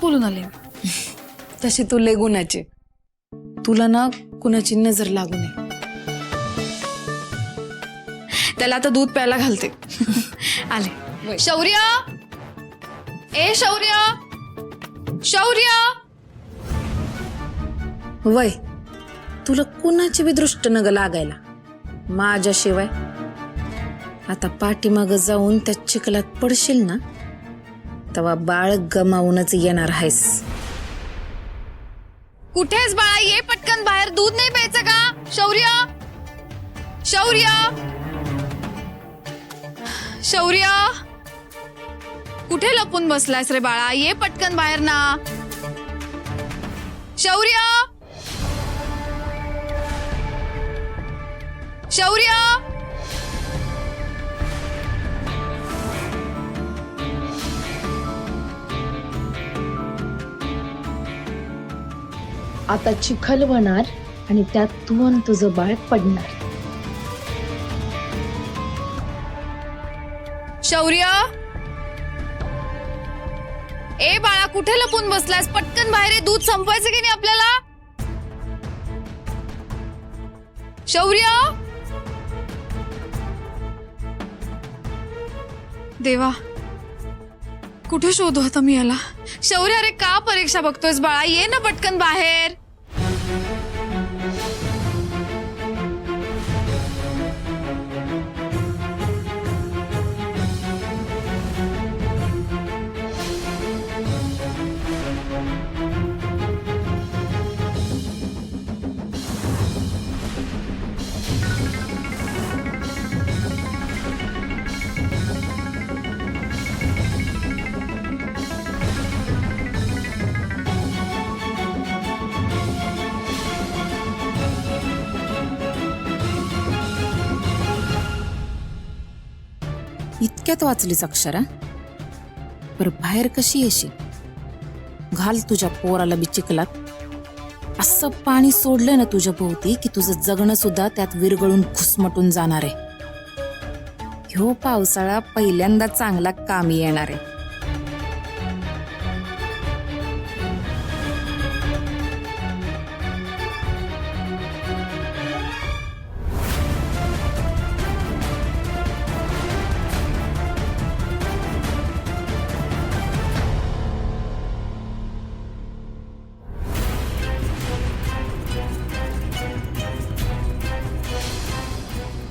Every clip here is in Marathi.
बोलून आले. तशी तू लय गुणाची. तुला ना कुणाची नजर लागू नये. त्याला आता दूध प्यायला घालते. आले. शौर्य, ए शौर्य, शौर्य. वय तुला कुणाची बी दृष्ट नग लागायला माझ्याशिवाय. आता पाठीमाग जाऊन त्या चिखलात पडशील ना तेव्हा बाळ गमावूनच येणार आहेस. कुठेच बाळा, ये पटकन बाहेर. दूध नाही प्यायचं का? शौर्य, शौर्य, शौर्य. कुठे लपून बसलायस रे बाळा? ये पटकन बाहेर ना. शौर्य, शौर्य. आता चिखल होणार आणि त्यात तू आणि तुझं बाळ पडणार. शौर्य, ए बाळा, कुठे लपून बसलास? पटकन बाहेर ये. दूध संपवायचं की नाही आपल्याला? शौर्य. देवा, कुठे शोधू आता मी याला? शौर्य, अरे का परीक्षा बघतोयस बाळा? ये ना पटकन बाहेर. इतक्यात वाचलीच अक्षरा. पर बाहेर कशी येशील? घाल तुझ्या पोराला बी चिखलात. असं पाणी सोडलं ना तुझ्या भोवती की तुझं जगणं सुद्धा त्यात विरघळून खुसमटून जाणार आहे. ह्यो पावसाळा पहिल्यांदा चांगला कामी येणार आहे.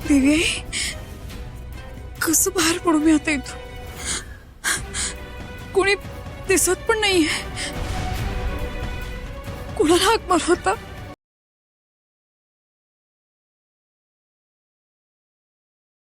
दिव्या, कसं बाहेर पडू मी आता इथून? कोणी दिसत पण नाहीये. कुणाला हाक मारू आता?